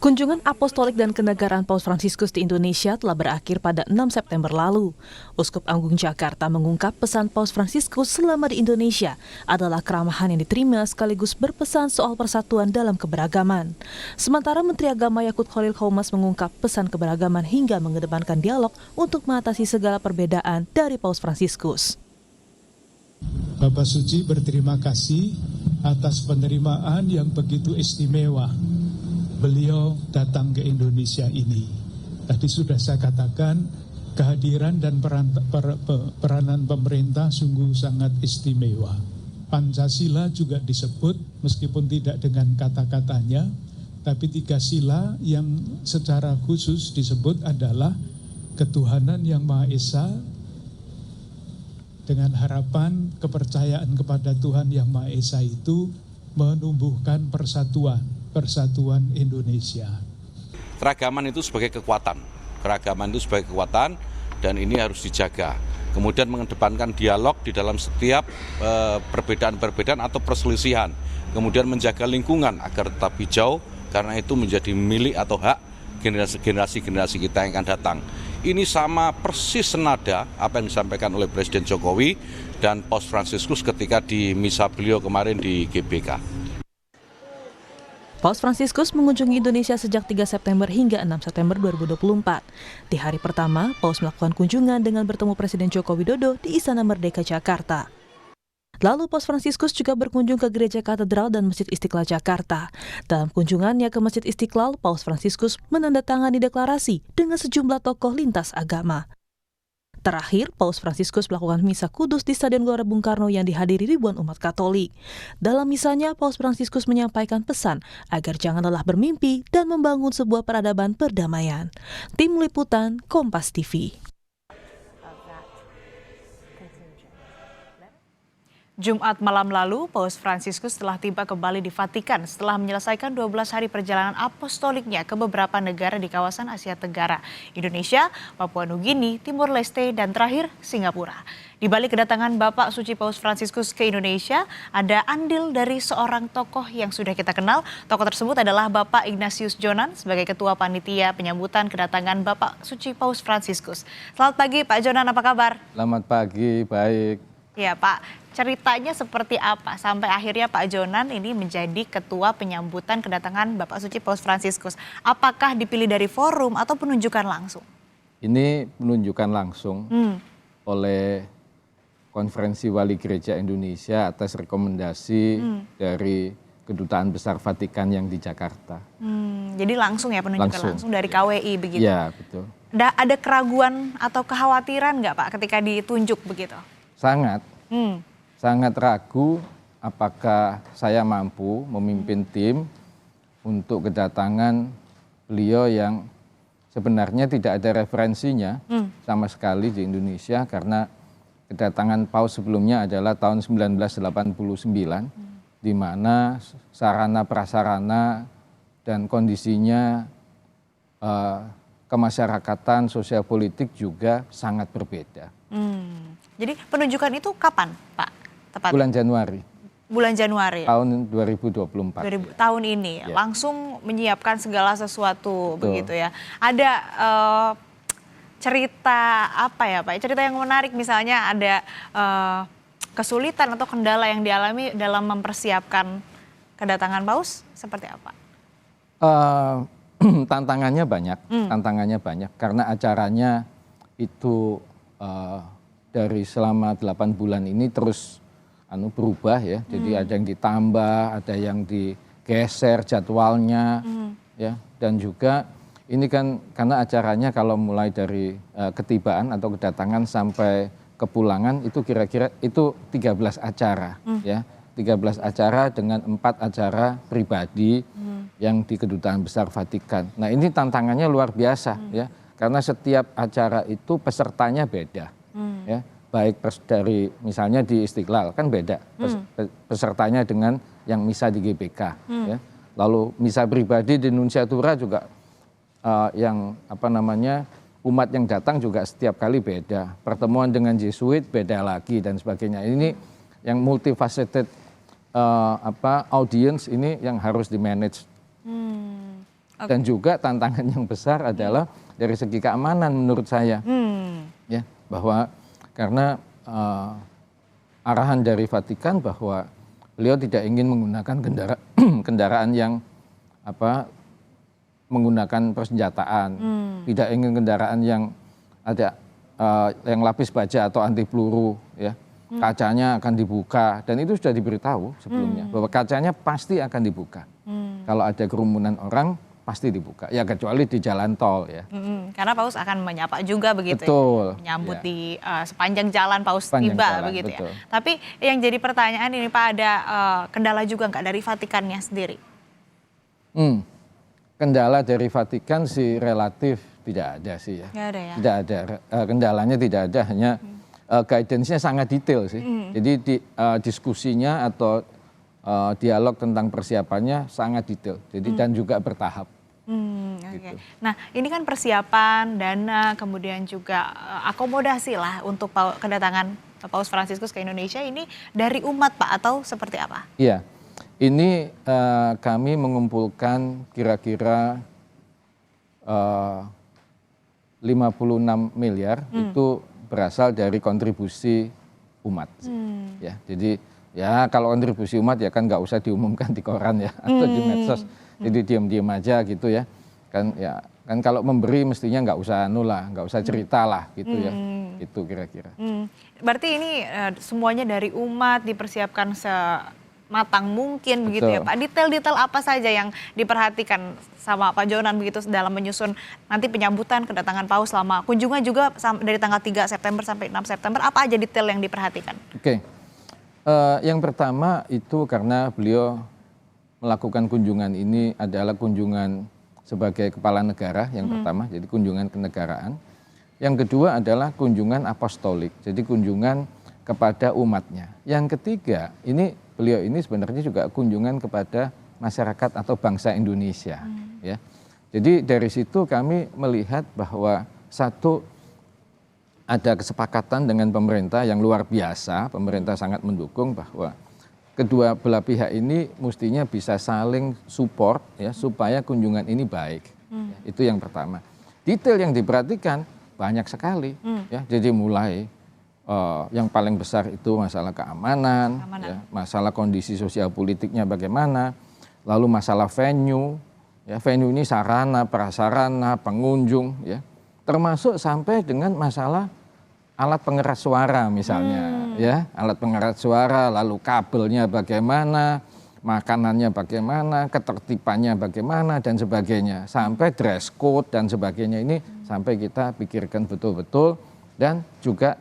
Kunjungan apostolik dan kenegaraan Paus Fransiskus di Indonesia telah berakhir pada 6 September lalu. Uskup Agung Jakarta mengungkap pesan Paus Fransiskus selama di Indonesia adalah keramahan yang diterima sekaligus berpesan soal persatuan dalam keberagaman. Sementara Menteri Agama Yakut Khalil Qomas mengungkap pesan keberagaman hingga mengedepankan dialog untuk mengatasi segala perbedaan dari Paus Fransiskus. Bapak Suci berterima kasih atas penerimaan yang begitu istimewa. Beliau datang ke Indonesia ini. Tadi sudah saya katakan kehadiran dan peranan pemerintah sungguh sangat istimewa. Pancasila juga disebut meskipun tidak dengan kata-katanya, tapi 3 sila yang secara khusus disebut adalah ketuhanan yang Maha Esa dengan harapan kepercayaan kepada Tuhan yang Maha Esa itu menumbuhkan persatuan Indonesia. Keragaman itu sebagai kekuatan, dan ini harus dijaga. Kemudian mengedepankan dialog di dalam setiap perbedaan-perbedaan atau perselisihan. Kemudian menjaga lingkungan agar tetap hijau, karena itu menjadi milik atau hak generasi-generasi kita yang akan datang. Ini sama persis senada apa yang disampaikan oleh Presiden Jokowi dan Paus Fransiskus ketika di misa beliau kemarin di GBK. Paus Fransiskus mengunjungi Indonesia sejak 3 September hingga 6 September 2024. Di hari pertama, Paus melakukan kunjungan dengan bertemu Presiden Joko Widodo di Istana Merdeka, Jakarta. Lalu Paus Fransiskus juga berkunjung ke Gereja Katedral dan Masjid Istiqlal Jakarta. Dalam kunjungannya ke Masjid Istiqlal, Paus Fransiskus menandatangani deklarasi dengan sejumlah tokoh lintas agama. Terakhir, Paus Fransiskus melakukan misa kudus di Stadion Gelora Bung Karno yang dihadiri ribuan umat Katolik. Dalam misanya, Paus Fransiskus menyampaikan pesan agar jangan lelah bermimpi dan membangun sebuah peradaban perdamaian. Tim Liputan Kompas TV. Jumat malam lalu, Paus Fransiskus telah tiba kembali di Vatikan setelah menyelesaikan 12 hari perjalanan apostoliknya ke beberapa negara di kawasan Asia Tenggara, Indonesia, Papua Nugini, Timor Leste, dan terakhir Singapura. Di balik kedatangan Bapak Suci Paus Fransiskus ke Indonesia, ada andil dari seorang tokoh yang sudah kita kenal. Tokoh tersebut adalah Bapak Ignatius Jonan sebagai Ketua Panitia Penyambutan kedatangan Bapak Suci Paus Fransiskus. Selamat pagi Pak Jonan, apa kabar? Selamat pagi, baik. Ya Pak, ceritanya seperti apa sampai akhirnya Pak Jonan ini menjadi Ketua Penyambutan kedatangan Bapak Suci Paus Fransiskus? Apakah dipilih dari forum atau penunjukan langsung? Ini penunjukan langsung oleh Konferensi Wali Gereja Indonesia atas rekomendasi dari Kedutaan Besar Vatikan yang di Jakarta. Jadi langsung ya penunjukan langsung dari KWI begitu? Ya, betul. Ada keraguan atau kekhawatiran nggak Pak ketika ditunjuk begitu? Sangat ragu apakah saya mampu memimpin tim untuk kedatangan beliau yang sebenarnya tidak ada referensinya sama sekali di Indonesia, karena kedatangan Paus sebelumnya adalah tahun 1989, di mana sarana prasarana dan kondisinya kemasyarakatan, sosial politik juga sangat berbeda. Jadi penunjukan itu kapan Pak? Tepat? Bulan Januari. Bulan Januari. Tahun 2024. Tahun ini ya. Langsung menyiapkan segala sesuatu. Betul. Begitu ya. Ada cerita apa ya Pak? Cerita yang menarik misalnya ada kesulitan atau kendala yang dialami dalam mempersiapkan kedatangan Paus seperti apa? Tantangannya banyak karena acaranya itu dari selama 8 bulan ini terus berubah ya. Jadi ada yang ditambah, ada yang digeser jadwalnya ya, dan juga ini kan karena acaranya kalau mulai dari ketibaan atau kedatangan sampai kepulangan itu kira-kira itu 13 acara ya. 13 acara dengan 4 acara pribadi yang di Kedutaan Besar Vatikan. Nah, ini tantangannya luar biasa ya. Karena setiap acara itu pesertanya beda. Ya, baik dari misalnya di Istiqlal kan beda pesertanya dengan yang misa di GBK. Ya. Lalu misa pribadi di Nunciatura juga yang umat yang datang juga setiap kali beda. Pertemuan dengan Jesuit beda lagi dan sebagainya. Ini yang multifaceted audience ini yang harus di manage. Dan juga tantangan yang besar adalah dari segi keamanan menurut saya, ya, bahwa karena arahan dari Vatikan bahwa beliau tidak ingin menggunakan kendaraan yang menggunakan persenjataan, tidak ingin kendaraan yang ada yang lapis baja atau anti peluru, ya, kacanya akan dibuka, dan itu sudah diberitahu sebelumnya bahwa kacanya pasti akan dibuka. Kalau ada kerumunan orang pasti dibuka, ya kecuali di jalan tol, ya. Karena Paus akan menyapa juga begitu. Betul, ya, menyambut ya. Di sepanjang jalan Paus Sepanjang tiba jalan, begitu betul. ya. Tapi yang jadi pertanyaan ini Pak, ada kendala juga nggak dari Vatikannya sendiri? Kendala dari Vatikan sih relatif tidak ada sih, ya. Nggak ada ya? Tidak ada, kendalanya tidak ada, hanya guidance-nya sangat detail sih. Jadi diskusinya atau dialog tentang persiapannya sangat detail, jadi dan juga bertahap. Oke. Nah, ini kan persiapan, dana, kemudian juga akomodasi lah untuk kedatangan Paus Fransiskus ke Indonesia ini dari umat Pak, atau seperti apa? Iya, ini kami mengumpulkan kira-kira 56 miliar itu berasal dari kontribusi umat. Ya, jadi ya kalau kontribusi umat ya kan nggak usah diumumkan di koran ya atau di medsos. Jadi diam-diam aja gitu ya. Kan kalau memberi mestinya nggak usah cerita lah gitu ya. Itu kira-kira. Berarti ini semuanya dari umat, dipersiapkan sematang mungkin begitu ya Pak. Detail-detail apa saja yang diperhatikan sama Pak Jonan begitu dalam menyusun nanti penyambutan kedatangan Paus selama kunjungan juga dari tanggal 3 September sampai 6 September, apa aja detail yang diperhatikan? Oke. Yang pertama itu karena beliau melakukan kunjungan ini adalah kunjungan sebagai kepala negara yang pertama, jadi kunjungan kenegaraan. Yang kedua adalah kunjungan apostolik, jadi kunjungan kepada umatnya. Yang ketiga, ini beliau ini sebenarnya juga kunjungan kepada masyarakat atau bangsa Indonesia. Ya. Jadi dari situ kami melihat bahwa satu, ada kesepakatan dengan pemerintah yang luar biasa, pemerintah sangat mendukung bahwa kedua belah pihak ini mestinya bisa saling support ya supaya kunjungan ini baik. Ya, itu yang pertama. Detail yang diperhatikan banyak sekali ya. Jadi mulai yang paling besar itu masalah keamanan. Ya, masalah kondisi sosial politiknya bagaimana, lalu masalah venue. Ya, venue ini sarana, prasarana, pengunjung ya. Termasuk sampai dengan masalah alat pengeras suara misalnya, ya, alat pengeras suara, lalu kabelnya bagaimana, makanannya bagaimana, ketertibannya bagaimana dan sebagainya, sampai dress code dan sebagainya ini sampai kita pikirkan betul-betul, dan juga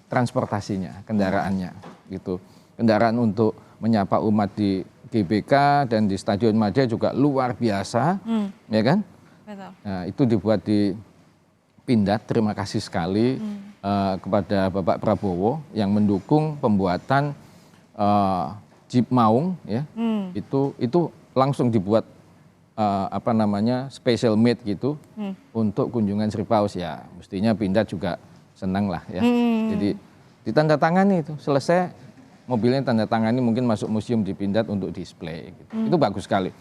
transportasinya, kendaraannya, gitu. Kendaraan untuk menyapa umat di GBK dan di Stadion Madia juga luar biasa, ya kan? Betul. Nah, itu dibuat di Pindad. Terima kasih sekali kepada Bapak Prabowo yang mendukung pembuatan Jeep Maung ya. Itu langsung dibuat special made gitu untuk kunjungan Sri Paus ya. Mestinya Pindad juga senang lah ya. Jadi ditandatangani itu, selesai mobilnya tanda tangani, mungkin masuk museum di Pindad untuk display gitu. Itu bagus sekali.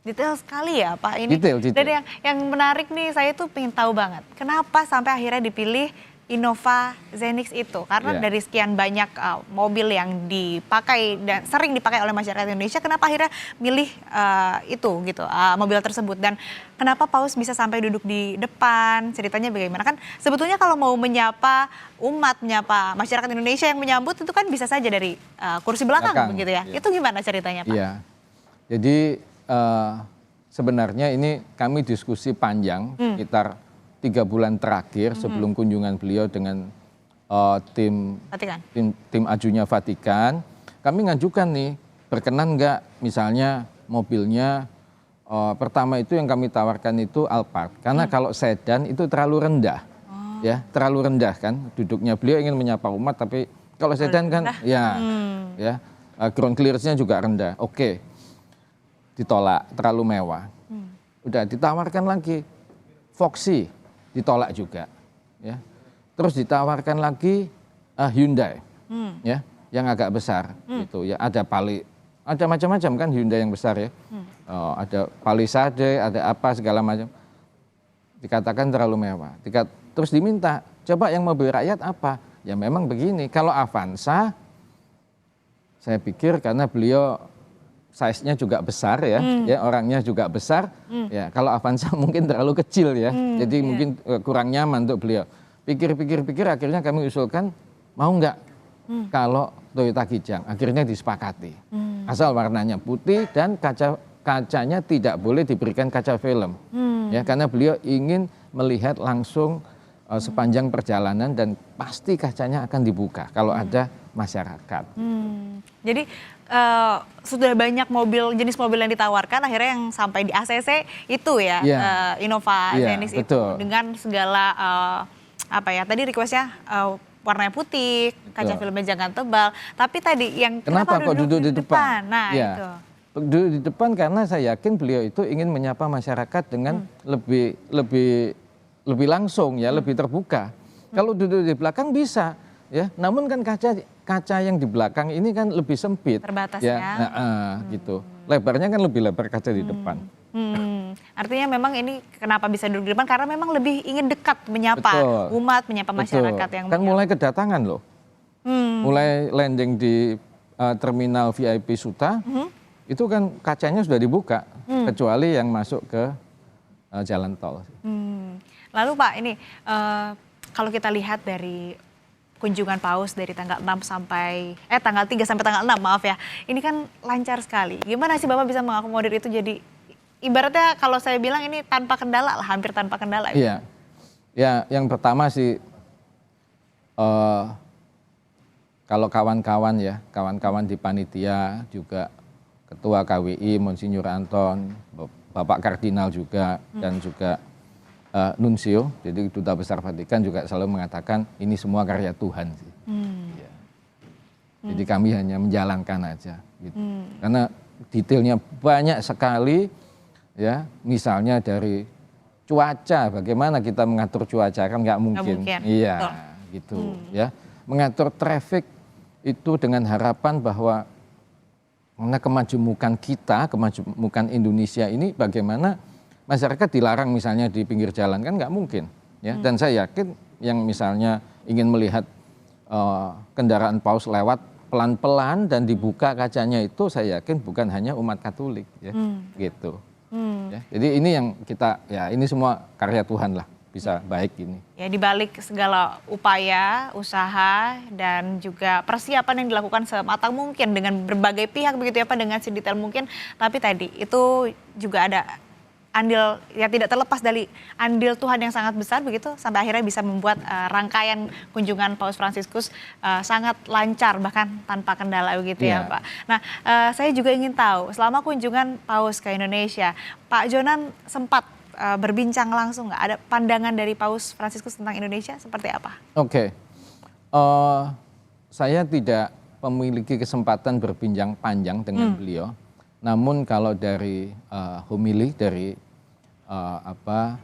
Detail sekali ya Pak ini. Detail. Dan yang menarik nih, saya tuh pengen tahu banget, kenapa sampai akhirnya dipilih Innova Zenix itu? Karena dari sekian banyak mobil yang dipakai dan sering dipakai oleh masyarakat Indonesia, kenapa akhirnya milih itu gitu, mobil tersebut? Dan kenapa Paus bisa sampai duduk di depan? Ceritanya bagaimana? Kan sebetulnya kalau mau menyapa umat, menyapa masyarakat Indonesia yang menyambut itu kan bisa saja dari kursi belakang begitu ya. Itu gimana ceritanya Pak? Iya. Jadi sebenarnya ini kami diskusi panjang sekitar 3 bulan terakhir sebelum kunjungan beliau dengan tim ajunya Vatikan. Kami ngajukan nih, berkenan nggak misalnya mobilnya pertama itu yang kami tawarkan itu Alphard, karena kalau sedan itu terlalu rendah, ya terlalu rendah kan duduknya. Beliau ingin menyapa umat, tapi kalau sedan kan ground clearance-nya juga rendah. Oke. Ditolak, terlalu mewah. Udah ditawarkan lagi Foxy, ditolak juga, ya. Terus ditawarkan lagi Hyundai, ya, yang agak besar, gitu ya. Ada ada macam-macam kan Hyundai yang besar ya. Ada Palisade, ada apa segala macam. Dikatakan terlalu mewah. Terus diminta, coba yang mobil rakyat apa? Ya memang begini, kalau Avanza, saya pikir karena beliau size-nya juga besar ya, orangnya juga besar, ya kalau Avanza mungkin terlalu kecil ya, jadi mungkin kurang nyaman untuk beliau. Pikir-pikir akhirnya kami usulkan, mau nggak kalau Toyota Kijang, akhirnya disepakati. Asal warnanya putih dan kacanya tidak boleh diberikan kaca film. Ya, karena beliau ingin melihat langsung sepanjang perjalanan dan pasti kacanya akan dibuka kalau ada masyarakat. Jadi sudah banyak jenis mobil yang ditawarkan, akhirnya yang sampai di ACC itu ya, Innova Zenith itu dengan segala tadi requestnya warnanya putih, kaca filmnya jangan tebal. Tapi tadi yang kenapa kok duduk di depan? Nah ya. itu. Duduk di depan karena saya yakin beliau itu ingin menyapa masyarakat dengan lebih langsung ya, lebih terbuka. Kalau duduk di belakang bisa ya, namun kan kaca yang di belakang ini kan lebih sempit. Terbatas ya. Gitu. Lebarnya kan lebih lebar kaca di depan. Artinya memang ini kenapa bisa duduk di depan karena memang lebih ingin dekat menyapa umat, menyapa masyarakat yang kan mulai kedatangan loh. Mulai landing di terminal VIP Suta, itu kan kacanya sudah dibuka, kecuali yang masuk ke jalan tol. Lalu Pak, ini kalau kita lihat dari kunjungan Paus dari tanggal 3 sampai tanggal 6, maaf ya. Ini kan lancar sekali. Gimana sih Bapak bisa mengakomodir itu jadi ibaratnya kalau saya bilang ini tanpa kendala lah, hampir tanpa kendala. Iya. Ya, yang pertama sih kalau kawan-kawan di panitia juga Ketua KWI Monsinyur Anton, Bapak Kardinal juga dan juga Nuncio, jadi Duta Besar Vatikan juga selalu mengatakan ini semua karya Tuhan sih. Ya. Jadi kami hanya menjalankan aja gitu. Karena detailnya banyak sekali ya, misalnya dari cuaca, bagaimana kita mengatur cuaca kan nggak mungkin. Iya, gitu ya. Mengatur traffic itu dengan harapan bahwa karena kemajemukan Indonesia ini bagaimana masyarakat dilarang misalnya di pinggir jalan kan nggak mungkin ya. Dan saya yakin yang misalnya ingin melihat kendaraan Paus lewat pelan-pelan dan dibuka kacanya itu saya yakin bukan hanya umat Katolik ya, gitu. Ya, jadi ini yang kita ini semua karya Tuhan lah bisa baik ini. Ya, dibalik segala upaya, usaha dan juga persiapan yang dilakukan sematang mungkin dengan berbagai pihak begitu ya Pak, dengan sedetail mungkin, tapi tadi itu juga ada andil ya, tidak terlepas dari andil Tuhan yang sangat besar begitu sampai akhirnya bisa membuat rangkaian kunjungan Paus Fransiskus sangat lancar bahkan tanpa kendala begitu ya Pak. Nah, saya juga ingin tahu selama kunjungan Paus ke Indonesia, Pak Jonan sempat berbincang langsung nggak, ada pandangan dari Paus Fransiskus tentang Indonesia seperti apa? Oke. Saya tidak memiliki kesempatan berbincang panjang dengan beliau. Namun kalau dari homili dari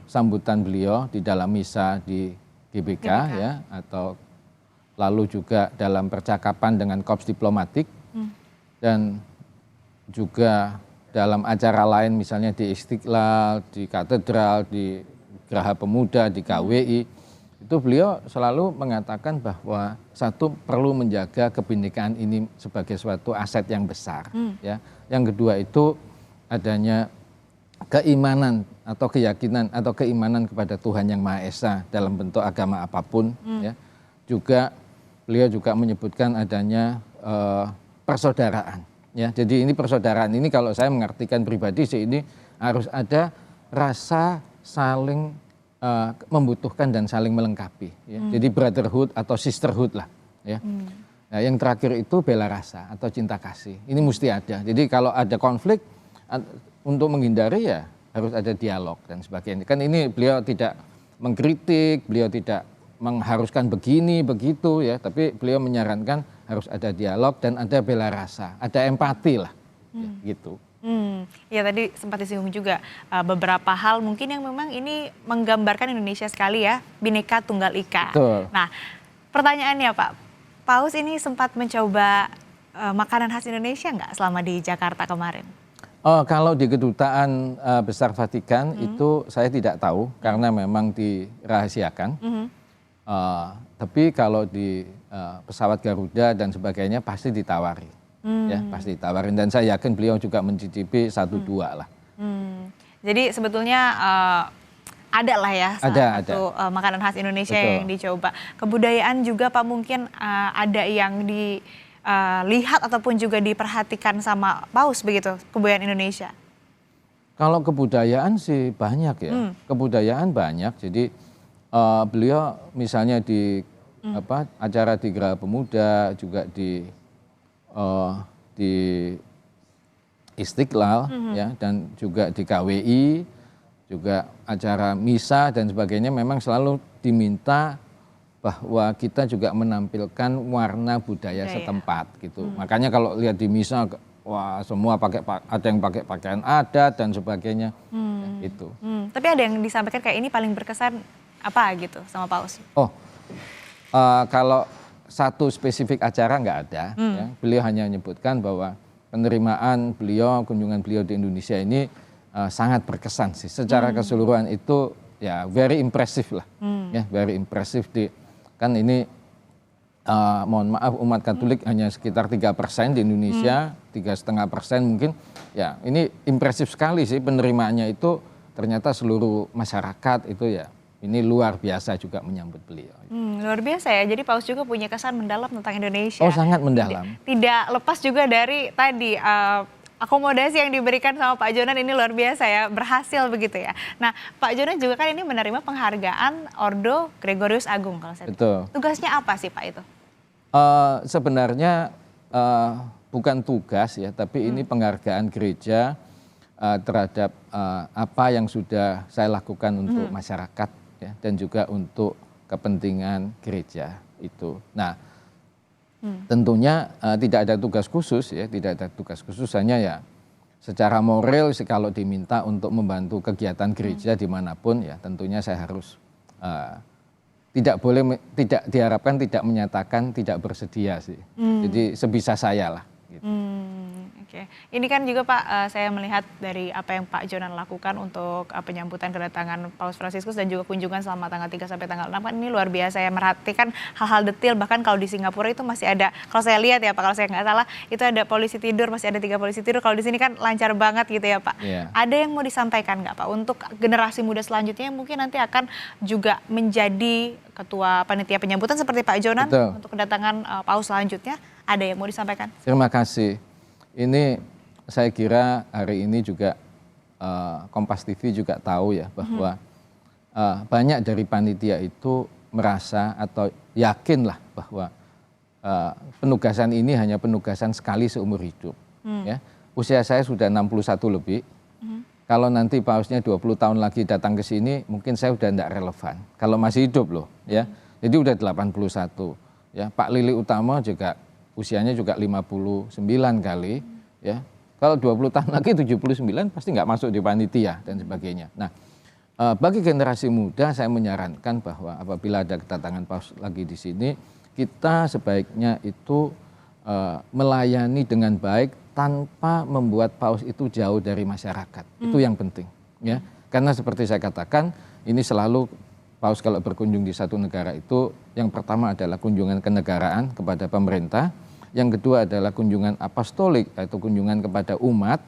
sambutan beliau di dalam misa di GBK ya, atau lalu juga dalam percakapan dengan korps diplomatik dan juga dalam acara lain misalnya di Istiqlal, di Katedral, di Geraha Pemuda, di KWI, itu beliau selalu mengatakan bahwa satu perlu menjaga kebinekaan ini sebagai suatu aset yang besar ya. Yang kedua itu adanya keimanan atau keyakinan atau keimanan kepada Tuhan Yang Maha Esa dalam bentuk agama apapun ya. Juga beliau juga menyebutkan adanya persaudaraan ya. Jadi ini persaudaraan ini kalau saya mengartikan pribadi sih ini harus ada rasa saling membutuhkan dan saling melengkapi ya. Jadi brotherhood atau sisterhood lah ya. Nah, yang terakhir itu bela rasa atau cinta kasih. Ini mesti ada. Jadi kalau ada konflik untuk menghindari ya harus ada dialog dan sebagainya. Kan ini beliau tidak mengkritik, beliau tidak mengharuskan begini begitu ya, tapi beliau menyarankan harus ada dialog dan ada bela rasa, ada empati lah gitu. Ya tadi sempat disinggung juga beberapa hal mungkin yang memang ini menggambarkan Indonesia sekali ya, Bhinneka Tunggal Ika. Betul. Nah, pertanyaannya Pak, Paus ini sempat mencoba makanan khas Indonesia nggak selama di Jakarta kemarin? Oh, kalau di Kedutaan Besar Vatikan itu saya tidak tahu karena memang dirahasiakan. Tapi kalau di pesawat Garuda dan sebagainya pasti ditawari, ya pasti ditawarin. Dan saya yakin beliau juga mencicipi 1-2 lah. Jadi sebetulnya ada lah ya satu makanan khas Indonesia yang dicoba. Kebudayaan juga Pak mungkin ada yang dilihat ataupun juga diperhatikan sama Paus begitu, kebudayaan Indonesia. Kalau kebudayaan sih banyak ya, kebudayaan banyak. Jadi beliau misalnya di acara di Geraha Pemuda, juga di Istiqlal, ya, dan juga di KWI, juga acara misa dan sebagainya, memang selalu diminta bahwa kita juga menampilkan warna budaya setempat gitu. Makanya kalau lihat di misa, wah semua ada yang pakai pakaian adat dan sebagainya, itu. Tapi ada yang disampaikan kayak ini paling berkesan apa gitu sama Paus? Oh, kalau satu spesifik acara nggak ada, ya. Beliau hanya menyebutkan bahwa penerimaan beliau, kunjungan beliau di Indonesia ini sangat berkesan sih. Secara keseluruhan itu ya very impressive lah, ya very impressive. Kan ini mohon maaf umat Katolik hanya sekitar 3% di Indonesia, 3,5% mungkin. Ya ini impresif sekali sih penerimaannya itu, ternyata seluruh masyarakat itu ya ini luar biasa juga menyambut beliau. Luar biasa ya, jadi Paus juga punya kesan mendalam tentang Indonesia. Oh sangat mendalam. Tidak lepas juga dari tadi akomodasi yang diberikan sama Pak Jonan ini luar biasa ya, berhasil begitu ya. Nah Pak Jonan juga kan ini menerima penghargaan Ordo Gregorius Agung kalau saya. Betul. Tugasnya apa sih Pak itu? Sebenarnya bukan tugas ya, tapi ini penghargaan gereja terhadap apa yang sudah saya lakukan untuk masyarakat ya, dan juga untuk kepentingan gereja itu. Nah, tentunya tidak ada tugas khusus ya, tidak ada tugas khusus, hanya ya secara moral kalau diminta untuk membantu kegiatan gereja dimanapun ya tentunya saya harus tidak diharapkan tidak menyatakan tidak bersedia sih. Jadi sebisa saya lah. Gitu. Oke. Ini kan juga Pak, saya melihat dari apa yang Pak Jonan lakukan untuk penyambutan kedatangan Paus Fransiskus dan juga kunjungan selama tanggal 3 sampai tanggal 6 kan ini luar biasa ya, merhatikan hal-hal detail. Bahkan kalau di Singapura itu masih ada, kalau saya lihat ya Pak, kalau saya nggak salah itu ada polisi tidur, masih ada 3 polisi tidur. Kalau di sini kan lancar banget gitu ya Pak. Yeah. Ada yang mau disampaikan nggak Pak untuk generasi muda selanjutnya yang mungkin nanti akan juga menjadi ketua panitia penyambutan seperti Pak Jonan untuk kedatangan Paus selanjutnya? Ada yang mau disampaikan? Terima kasih. Ini saya kira hari ini juga Kompas TV juga tahu ya bahwa banyak dari panitia itu merasa atau yakinlah bahwa penugasan ini hanya penugasan sekali seumur hidup. Ya. Usia saya sudah 61 lebih. Kalau nanti pausnya 20 tahun lagi datang ke sini, mungkin saya udah tidak relevan. Kalau masih hidup loh, ya. Jadi udah 81. Ya, Pak Lili Utama juga usianya juga 59 kali, ya. Kalau 20 tahun lagi 79 pasti nggak masuk di panitia dan sebagainya. Nah, bagi generasi muda saya menyarankan bahwa apabila ada kedatangan paus lagi di sini, kita sebaiknya itu melayani dengan baik tanpa membuat paus itu jauh dari masyarakat. Itu yang penting, ya. Karena seperti saya katakan, ini selalu paus kalau berkunjung di satu negara itu, yang pertama adalah kunjungan kenegaraan kepada pemerintah. Yang kedua adalah kunjungan apostolik, yaitu kunjungan kepada umat.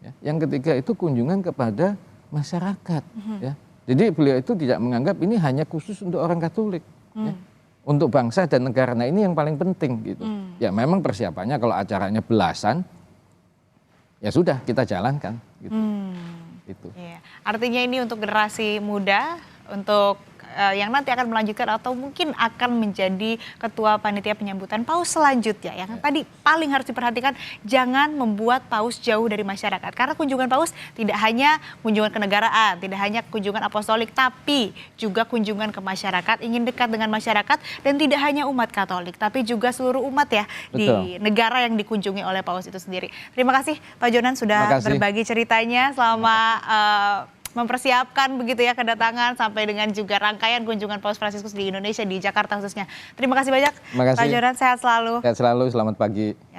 Ya. Yang ketiga itu kunjungan kepada masyarakat. Ya. Jadi beliau itu tidak menganggap ini hanya khusus untuk orang Katolik. Ya. Untuk bangsa dan negara, nah ini yang paling penting gitu. Ya memang persiapannya kalau acaranya belasan, ya sudah kita jalankan. Gitu. Gitu. Iya. Artinya ini untuk generasi muda, untuk yang nanti akan melanjutkan atau mungkin akan menjadi ketua panitia penyambutan paus selanjutnya. Yang tadi paling harus diperhatikan, jangan membuat paus jauh dari masyarakat. Karena kunjungan paus tidak hanya kunjungan kenegaraan, tidak hanya kunjungan apostolik, tapi juga kunjungan ke masyarakat, ingin dekat dengan masyarakat, dan tidak hanya umat Katolik, tapi juga seluruh umat ya. Betul. Di negara yang dikunjungi oleh paus itu sendiri. Terima kasih Pak Jonan sudah berbagi ceritanya selama mempersiapkan begitu ya kedatangan sampai dengan juga rangkaian kunjungan Paus Fransiskus di Indonesia, di Jakarta khususnya. Terima kasih banyak Pak Jonan, sehat selalu. Sehat selalu, selamat pagi. Ya.